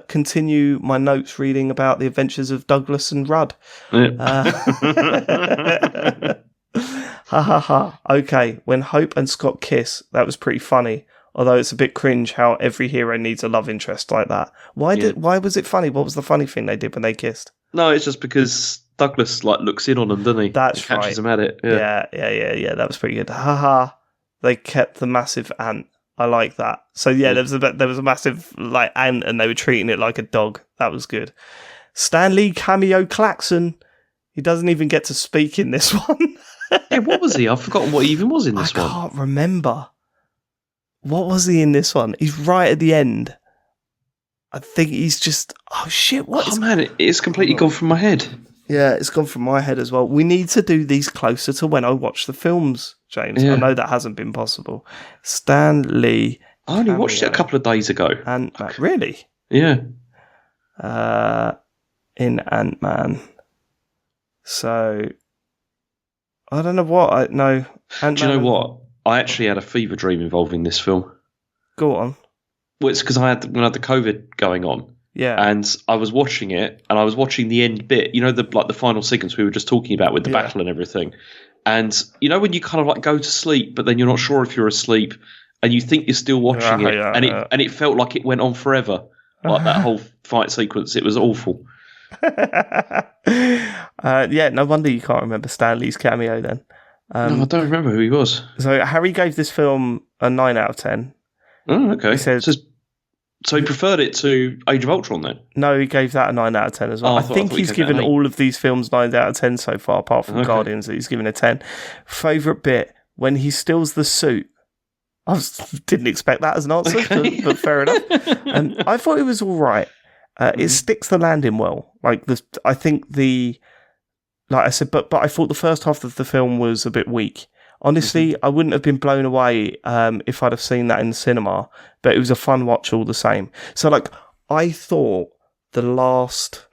Speaker 2: continue my notes reading about the adventures of Douglas and Rudd. Yeah. Ha ha ha. Okay, when Hope and Scott kiss, that was pretty funny. Although it's a bit cringe how every hero needs a love interest like that. Why was it funny? What was the funny thing they did when they kissed?
Speaker 1: No, it's just because Douglas like looks in on them, doesn't he?
Speaker 2: That's
Speaker 1: and catches
Speaker 2: right.
Speaker 1: them at it.
Speaker 2: Yeah. That was pretty good. Haha. They kept the massive ant. I like that. So there was a massive like ant, and they were treating it like a dog. That was good. Stan Lee cameo Klaxon. He doesn't even get to speak in this one.
Speaker 1: Yeah, what was he? I've forgotten what he even was in this one.
Speaker 2: I can't remember. What was he in this one? He's right at the end. I think he's just... Oh, shit, what is...
Speaker 1: man, it's completely gone from my head.
Speaker 2: Yeah, it's gone from my head as well. We need to do these closer to when I watch the films, James.
Speaker 1: Yeah.
Speaker 2: I know that hasn't been possible. Stan Lee...
Speaker 1: I only watched it a couple of days ago.
Speaker 2: Really?
Speaker 1: Yeah.
Speaker 2: In Ant-Man. So... I don't know what Ant-Man.
Speaker 1: Do you know what? I actually had a fever dream involving this film.
Speaker 2: Go on.
Speaker 1: Well, it's because when I had the COVID going on.
Speaker 2: Yeah.
Speaker 1: And I was watching it, and I was watching the end bit. You know, the final sequence we were just talking about with the battle and everything. And you know when you kind of like go to sleep, but then you're not sure if you're asleep, and you think you're still watching it, and it felt like it went on forever, like that whole fight sequence. It was awful.
Speaker 2: No wonder you can't remember Stan Lee's cameo then.
Speaker 1: No, I don't remember who he was.
Speaker 2: So Harry gave this film a 9 out of 10.
Speaker 1: Oh, okay.
Speaker 2: He said,
Speaker 1: so he preferred it to Age of Ultron then?
Speaker 2: No, he gave that a 9 out of 10 as well. I think he's given all of these films 9 out of 10 so far, apart from Guardians, that he's given a 10. Favourite bit, when he steals the suit. Didn't expect that as an answer, but fair enough. I thought it was all right. It sticks the landing well. Like I said, but I thought the first half of the film was a bit weak. Honestly, I wouldn't have been blown away if I'd have seen that in the cinema, but it was a fun watch all the same. So, like, I thought the last,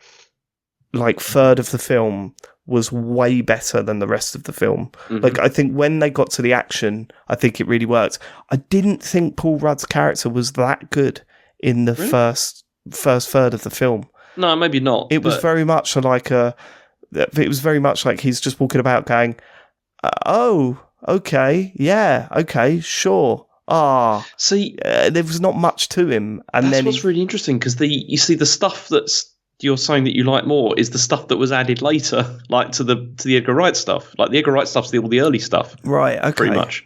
Speaker 2: third of the film was way better than the rest of the film. Like, I think when they got to the action, I think it really worked. I didn't think Paul Rudd's character was that good in the first third of the film.
Speaker 1: No, maybe not.
Speaker 2: It was very much like he's just walking about going, oh, okay, yeah, okay, sure.
Speaker 1: See,
Speaker 2: there was not much to him. And
Speaker 1: that's
Speaker 2: then
Speaker 1: what's really interesting, because you see the stuff that's you're saying that you like more is the stuff that was added later, like to the Edgar Wright stuff. Like the Edgar Wright stuff's all the early stuff,
Speaker 2: right? Okay,
Speaker 1: pretty much.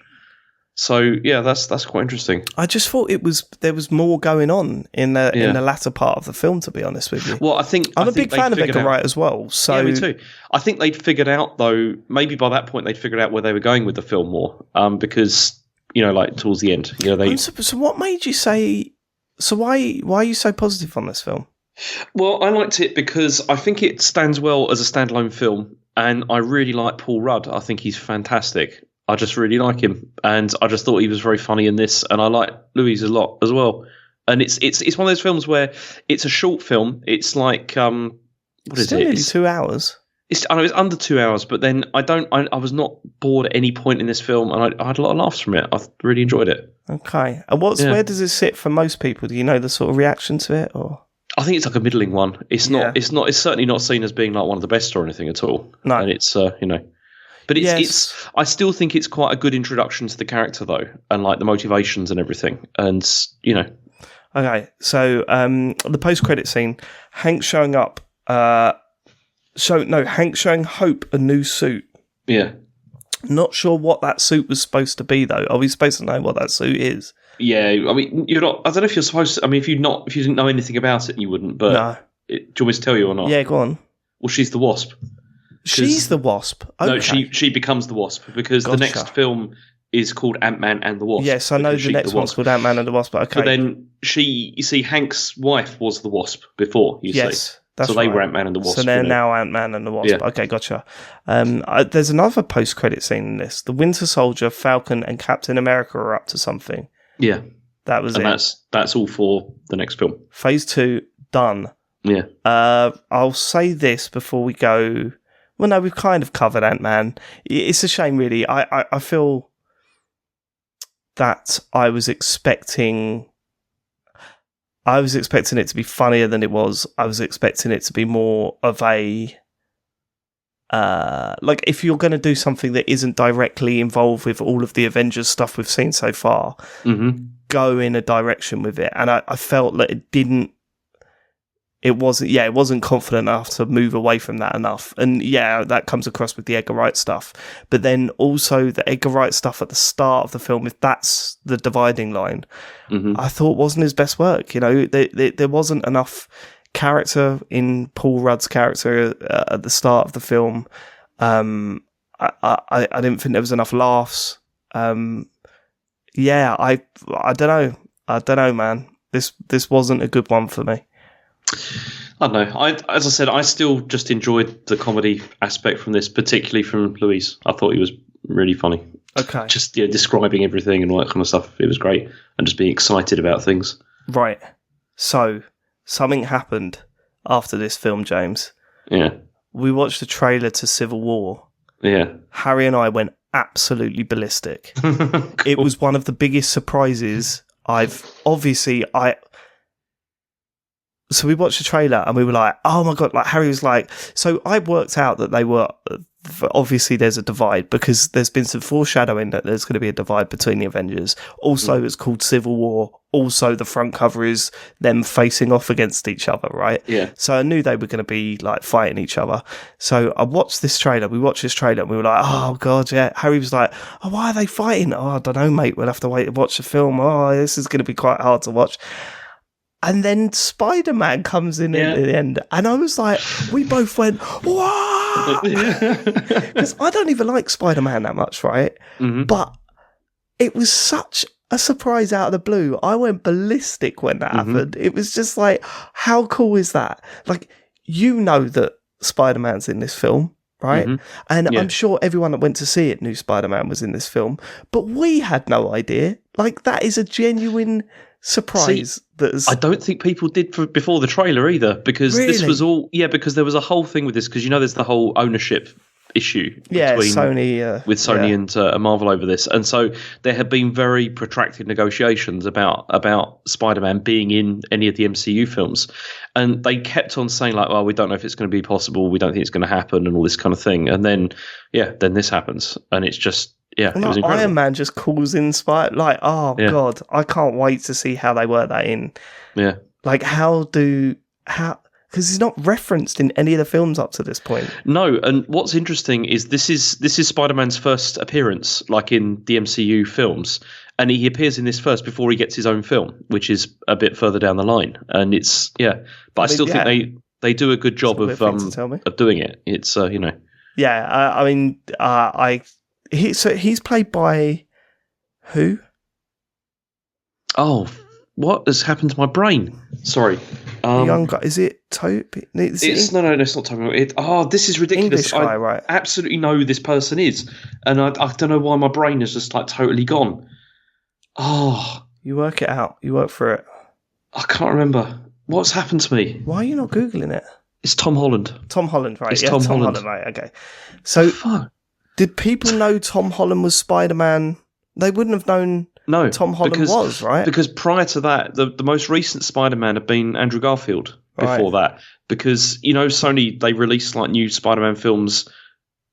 Speaker 1: So yeah, that's quite interesting.
Speaker 2: I just thought there was more going on in the latter part of the film, to be honest with you.
Speaker 1: Well, I'm
Speaker 2: a big fan of Edgar Wright as well. So
Speaker 1: yeah, me too. I think they'd figured out, though, maybe by that point they'd figured out where they were going with the film more, because like towards the end, they.
Speaker 2: So what made you say? So why are you so positive on this film?
Speaker 1: Well, I liked it because I think it stands well as a standalone film, and I really like Paul Rudd. I think he's fantastic. I just really like him, and I just thought he was very funny in this, and I like Louise a lot as well. And it's one of those films where it's a short film. It's like what is
Speaker 2: it? Nearly 2 hours.
Speaker 1: I know it's under 2 hours, but then I was not bored at any point in this film, and I had a lot of laughs from it. I really enjoyed it.
Speaker 2: Okay, and where does it sit for most people? Do you know the sort of reaction to it, or?
Speaker 1: I think it's like a middling one. It's not. It's not. It's certainly not seen as being like one of the best or anything at all.
Speaker 2: No,
Speaker 1: and it's But it's. I still think it's quite a good introduction to the character, though, and like the motivations and everything. And
Speaker 2: Okay, so the post-credit scene, Hank showing up. Hank showing Hope a new suit.
Speaker 1: Yeah.
Speaker 2: Not sure what that suit was supposed to be, though. Are we supposed to know what that suit is?
Speaker 1: Yeah, I mean, you're not. I don't know if you're supposed to. I mean, if you didn't know anything about it, you wouldn't. But
Speaker 2: no.
Speaker 1: Do you want me to tell you or not?
Speaker 2: Yeah, go on.
Speaker 1: Well, she's the Wasp.
Speaker 2: She's the Wasp. Okay.
Speaker 1: No, she becomes the Wasp because the next film is called Ant-Man and the Wasp.
Speaker 2: Yes, I know the next one's called Ant-Man and the Wasp. But okay.
Speaker 1: But then you see, Hank's wife was the Wasp before.
Speaker 2: Yes. That's
Speaker 1: so they were Ant-Man and the Wasp.
Speaker 2: So they're now Ant-Man and the Wasp. Yeah. Okay, gotcha. There's another post-credit scene in this. The Winter Soldier, Falcon, and Captain America are up to something.
Speaker 1: Yeah.
Speaker 2: That was
Speaker 1: and that's all for the next film.
Speaker 2: Phase 2, done.
Speaker 1: Yeah.
Speaker 2: I'll say this before we go. Well, no, we've kind of covered Ant-Man. It's a shame, really. I feel that I was expecting it to be funnier than it was. I was expecting it to be more of a... if you're going to do something that isn't directly involved with all of the Avengers stuff we've seen so far, go in a direction with it. And I felt that it it wasn't confident enough to move away from that enough. And that comes across with the Edgar Wright stuff. But then also the Edgar Wright stuff at the start of the film, if that's the dividing line, I thought wasn't his best work. There wasn't enough character in Paul Rudd's character at the start of the film. I didn't think there was enough laughs. I don't know, man. This wasn't a good one for me.
Speaker 1: I don't know. As I said, I still just enjoyed the comedy aspect from this, particularly from Luis. I thought he was really funny.
Speaker 2: Okay.
Speaker 1: Just describing everything and all that kind of stuff. It was great. And just being excited about things.
Speaker 2: Right. So, something happened after this film, James.
Speaker 1: Yeah.
Speaker 2: We watched the trailer to Civil War.
Speaker 1: Yeah.
Speaker 2: Harry and I went absolutely ballistic. Cool. It was one of the biggest surprises So we watched the trailer and we were like, oh my God, like Harry was like, so I worked out that they were, obviously there's a divide because there's been some foreshadowing that there's going to be a divide between the Avengers. Also, it's called Civil War. Also, the front cover is them facing off against each other, right?
Speaker 1: Yeah.
Speaker 2: So I knew they were going to be like fighting each other. So I watched this trailer. We watched this trailer and we were like, oh God, yeah. Harry was like, oh, why are they fighting? Oh, I don't know, mate. We'll have to wait to watch the film. Oh, this is going to be quite hard to watch. And then Spider-Man comes in at the end. And I was like, we both went, wow! Because I don't even like Spider-Man that much, right? Mm-hmm. But it was such a surprise out of the blue. I went ballistic when that happened. It was just like, how cool is that? Like, you know that Spider-Man's in this film, right? Mm-hmm. And I'm sure everyone that went to see it knew Spider-Man was in this film. But we had no idea. Like, that is a genuine surprise.
Speaker 1: I don't think people did before the trailer either, because this was all because there was a whole thing with this, because there's the whole ownership issue between Sony and Marvel over this, and so there have been very protracted negotiations about Spider-Man being in any of the MCU films, and they kept on saying like, well, we don't know if it's going to be possible, we don't think it's going to happen, and all this kind of thing, and then this happens, and it's just it was incredible.
Speaker 2: Iron Man just calls in God, I can't wait to see how they work that in.
Speaker 1: Yeah.
Speaker 2: Like because it's not referenced in any of the films up to this point.
Speaker 1: No, and what's interesting is this is Spider-Man's first appearance, like in the MCU films, and he appears in this first before he gets his own film, which is a bit further down the line, and it's but I still think they do a good job of doing it. It's he's played by who? Oh, what has happened to my brain? Sorry.
Speaker 2: Young guy. Is it Toby?
Speaker 1: No, it's not Toby. This is ridiculous.
Speaker 2: English guy, right?
Speaker 1: I absolutely know who this person is, and I don't know why my brain is just like totally gone. Oh.
Speaker 2: You work it out. You work for it.
Speaker 1: I can't remember. What's happened to me?
Speaker 2: Why are you not Googling it?
Speaker 1: It's Tom Holland.
Speaker 2: Tom Holland, right?
Speaker 1: It's Tom Holland,
Speaker 2: right? Okay. So, did people know Tom Holland was Spider-Man? They wouldn't have known.
Speaker 1: No,
Speaker 2: Tom Holland was, right?
Speaker 1: Because prior to that, the most recent Spider-Man had been Andrew Garfield before that. Because, Sony, they release like new Spider-Man films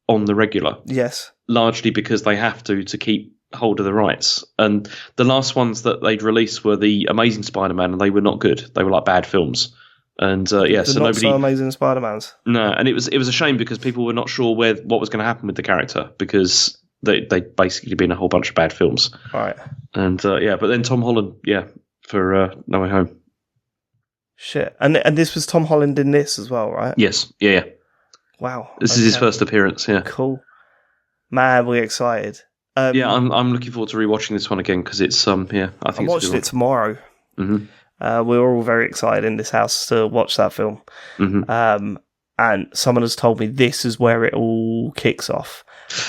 Speaker 1: on the regular.
Speaker 2: Yes.
Speaker 1: Largely because they have to keep hold of the rights. And the last ones that they'd released were the Amazing Spider-Man, and they were not good. They were like bad films. And so nobody.
Speaker 2: So Amazing Spider-Mans.
Speaker 1: No, and it was a shame because people were not sure what was going to happen with the character, because they basically been a whole bunch of bad films.
Speaker 2: Right.
Speaker 1: And but then Tom Holland, for No Way Home.
Speaker 2: Shit. And this was Tom Holland in this as well, right?
Speaker 1: Yes. Yeah.
Speaker 2: Wow.
Speaker 1: This is his first appearance. Yeah.
Speaker 2: Cool. Man, we're excited.
Speaker 1: I'm looking forward to rewatching this one again because it's I think
Speaker 2: I'm watching it tomorrow.
Speaker 1: Mm-hmm.
Speaker 2: We're all very excited in this house to watch that film.
Speaker 1: Mm-hmm.
Speaker 2: And someone has told me this is where it all kicks off.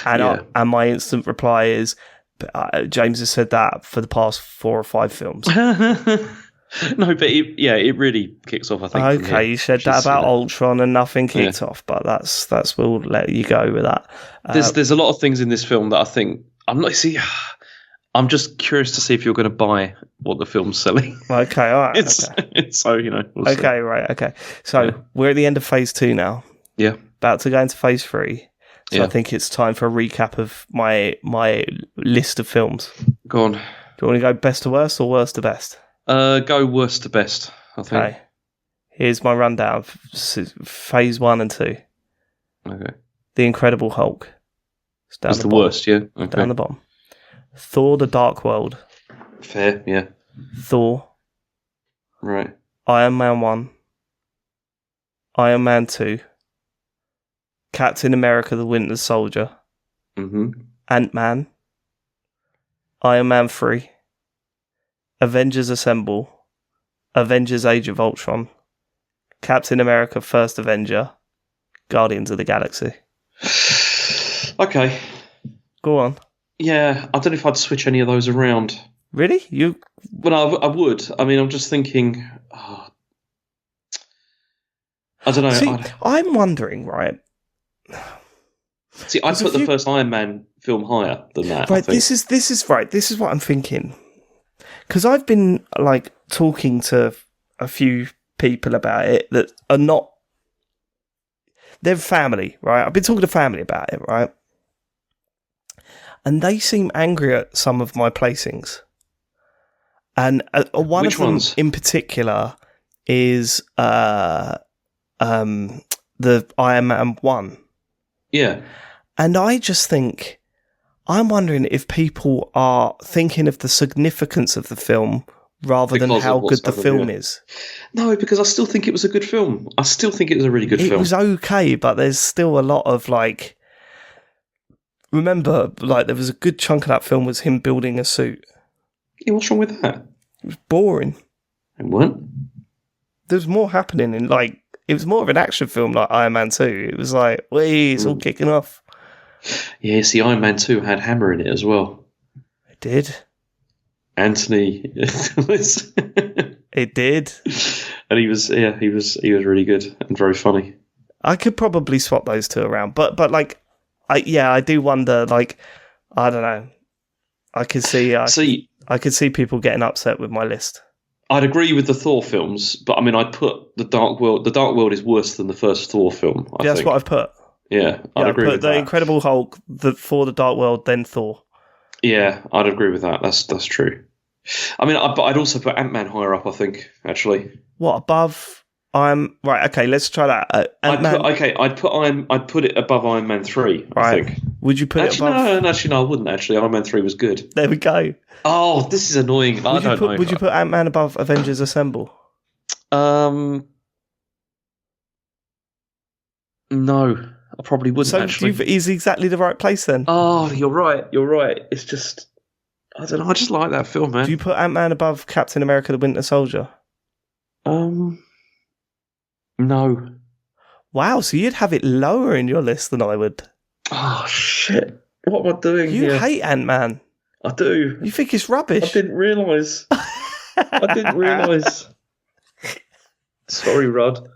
Speaker 2: And my instant reply is, James has said that for the past 4 or 5 films.
Speaker 1: No, but it really kicks off, I think.
Speaker 2: Okay, you said that about Ultron and nothing kicked off, but that's we'll let you go with that.
Speaker 1: There's a lot of things in this film that I think I'm just curious to see if you're going to buy what the film's selling.
Speaker 2: Okay, all right.
Speaker 1: It's so, we'll see.
Speaker 2: Right, okay. So we're at the end of phase 2 now.
Speaker 1: Yeah.
Speaker 2: About to go into phase 3. So I think it's time for a recap of my list of films.
Speaker 1: Go on.
Speaker 2: Do you want to go best to worst or worst to best?
Speaker 1: Go worst to best, I think. Okay.
Speaker 2: Here's my rundown. Phase 1 and 2.
Speaker 1: Okay.
Speaker 2: The Incredible Hulk.
Speaker 1: That's the worst, yeah? Okay.
Speaker 2: Down the bottom. Thor: The Dark World.
Speaker 1: Fair, yeah.
Speaker 2: Thor.
Speaker 1: Right.
Speaker 2: Iron Man 1. Iron Man 2. Captain America: The Winter Soldier.
Speaker 1: Mm-hmm.
Speaker 2: Ant-Man. Iron Man 3. Avengers Assemble. Avengers Age of Ultron. Captain America: First Avenger. Guardians of the Galaxy.
Speaker 1: Okay.
Speaker 2: Go on.
Speaker 1: Yeah, I don't know if I'd switch any of those around.
Speaker 2: Really? You?
Speaker 1: Well, I would. I mean, I'm just thinking... I don't know.
Speaker 2: See, I'm wondering, right?
Speaker 1: See, I put the first Iron Man film higher than that.
Speaker 2: Right, this is right. This is what I'm thinking. Because I've been, like, talking to a few people about it that are not... They're family, right? I've been talking to family about it, right? And they seem angry at some of my placings. And one
Speaker 1: Which
Speaker 2: of them
Speaker 1: ones?
Speaker 2: in particular is the Iron Man 1.
Speaker 1: Yeah.
Speaker 2: And I just think, I'm wondering if people are thinking of the significance of the film rather than how good the film is.
Speaker 1: No, because I still think it was a good film. I still think it was a really good film.
Speaker 2: It was okay, but there's still a lot of, like... Remember, like, there was a good chunk of that film was him building a suit.
Speaker 1: Yeah, what's wrong with that?
Speaker 2: It was boring.
Speaker 1: It weren't?
Speaker 2: There's more happening in, like... It was more of an action film like Iron Man 2. It was like, wait, it's all kicking off.
Speaker 1: Yeah, see, Iron Man 2 had Hammer in it as well.
Speaker 2: It did.
Speaker 1: Anthony.
Speaker 2: It did.
Speaker 1: And he was really good and very funny.
Speaker 2: I could probably swap those two around, but like, I do wonder, like, I don't know. I could see people getting upset with my list.
Speaker 1: I'd agree with the Thor films, but I mean, I'd put The Dark World. The Dark World is worse than the first Thor film.
Speaker 2: That's what I've put.
Speaker 1: Yeah, I'd agree with that.
Speaker 2: The Incredible Hulk, for The Dark World, then Thor.
Speaker 1: Yeah, I'd agree with that. That's true. I mean, I'd also put Ant-Man higher up, I think, actually.
Speaker 2: What, above? Right, okay, let's try that. Ant-Man.
Speaker 1: I'd put it above Iron Man 3, I think.
Speaker 2: Would you put it above?
Speaker 1: No, I wouldn't, actually. Iron Man 3 was good.
Speaker 2: There we go.
Speaker 1: Oh, this is annoying. I don't know.
Speaker 2: Would you put Ant-Man above Avengers Assemble?
Speaker 1: No, I probably wouldn't, actually.
Speaker 2: Is exactly the right place, then?
Speaker 1: Oh, you're right. It's just... I don't know, I just like that film, man.
Speaker 2: Do you put Ant-Man above Captain America: The Winter Soldier?
Speaker 1: No.
Speaker 2: Wow, so you'd have it lower in your list than I would.
Speaker 1: Oh, shit. What am I doing here?
Speaker 2: You hate Ant-Man.
Speaker 1: I do.
Speaker 2: You think it's rubbish?
Speaker 1: I didn't realise. Sorry, Rod.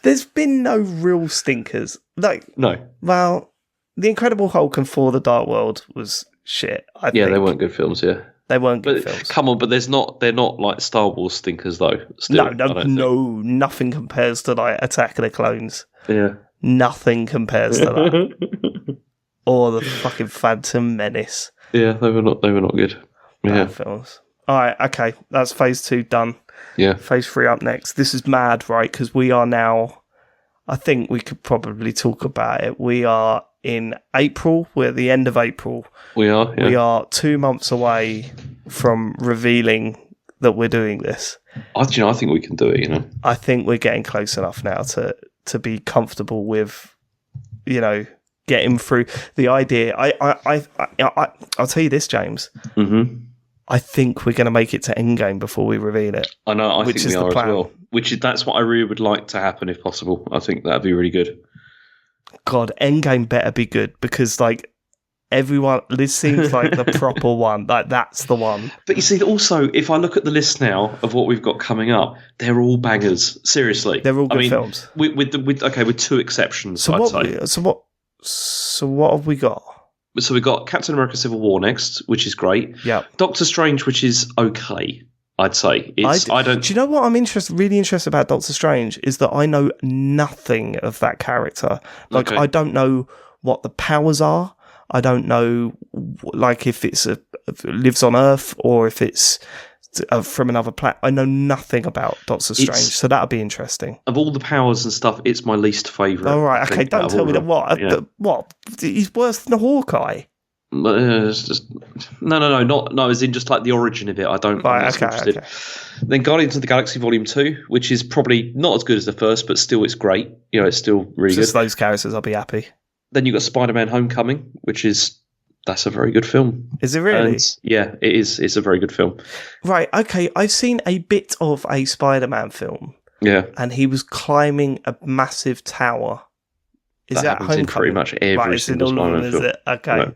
Speaker 2: There's been no real stinkers. Like,
Speaker 1: no.
Speaker 2: Well, The Incredible Hulk and Thor: The Dark World was shit, I think.
Speaker 1: Yeah, they weren't good films, yeah.
Speaker 2: They weren't good films.
Speaker 1: Come on, but they're not like Star Wars stinkers, though. Still,
Speaker 2: no, nothing compares to, like, Attack of the Clones.
Speaker 1: Yeah.
Speaker 2: Nothing compares to that. Or the fucking Phantom Menace.
Speaker 1: Yeah, they were not good. Yeah.
Speaker 2: Films. Alright, okay. That's phase 2 done.
Speaker 1: Yeah.
Speaker 2: Phase 3 up next. This is mad, right? Because we are now... I think we could probably talk about it. We are in April. We're at the end of April.
Speaker 1: We are, yeah.
Speaker 2: We are 2 months away from revealing that we're doing this.
Speaker 1: I think we can do it, you know.
Speaker 2: I think we're getting close enough now to be comfortable with, you know, getting through the idea. I'll tell you this, James.
Speaker 1: Mm-hmm.
Speaker 2: I think we're going to make it to Endgame before we reveal it.
Speaker 1: I know. I think we are as well. That's what I really would like to happen if possible. I think that'd be really good.
Speaker 2: God, Endgame better be good because, like, everyone, this seems like the proper one. Like, that's the one.
Speaker 1: But you see, also, if I look at the list now of what we've got coming up, they're all bangers. Seriously,
Speaker 2: they're all good films.
Speaker 1: With two exceptions,
Speaker 2: So what have we got?
Speaker 1: So we've got Captain America: Civil War next, which is great.
Speaker 2: Yeah.
Speaker 1: Doctor Strange, which is okay, I'd say. Do you
Speaker 2: know what I'm really interested about Doctor Strange is that I know nothing of that character. Like, okay. I don't know what the powers are. I don't know, like, if lives on Earth or if it's from another planet. I know nothing about Doctor Strange, so that'll be interesting.
Speaker 1: Of all the powers and stuff, it's my least favourite.
Speaker 2: All right, okay, don't tell me that. What? He's worse than a Hawkeye.
Speaker 1: It's just, no, as in just like the origin of it. I don't.
Speaker 2: Right, okay.
Speaker 1: Then Guardians of the Galaxy Volume 2, which is probably not as good as the first, but still it's great. It's still really
Speaker 2: just
Speaker 1: good.
Speaker 2: Those characters, I'll be happy.
Speaker 1: Then you've got Spider-Man Homecoming, that's a very good film.
Speaker 2: Is it really?
Speaker 1: Yeah, it is. It's a very good film.
Speaker 2: Right, okay. I've seen a bit of a Spider-Man film.
Speaker 1: Yeah.
Speaker 2: And he was climbing a massive tower. Is that
Speaker 1: happens in pretty much every single Spider-Man film.
Speaker 2: Is it? Okay. No.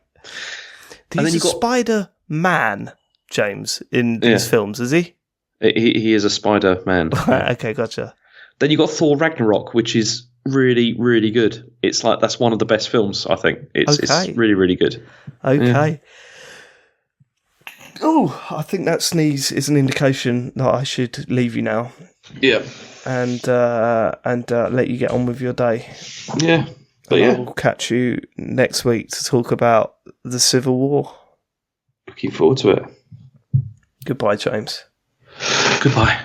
Speaker 2: He's a Spider-Man, James, in these films, is he?
Speaker 1: He is a Spider-Man.
Speaker 2: Right, okay, gotcha.
Speaker 1: Then you got Thor Ragnarok, which is really, really good. It's like that's one of the best films, I think. It's really, really good.
Speaker 2: Okay. Yeah. Oh, I think that sneeze is an indication that I should leave you now.
Speaker 1: Yeah.
Speaker 2: And let you get on with your day.
Speaker 1: Yeah. But
Speaker 2: I will catch you next week to talk about the Civil War.
Speaker 1: Looking forward to it.
Speaker 2: Goodbye, James.
Speaker 1: Goodbye.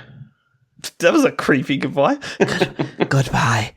Speaker 2: That was a creepy goodbye. Goodbye.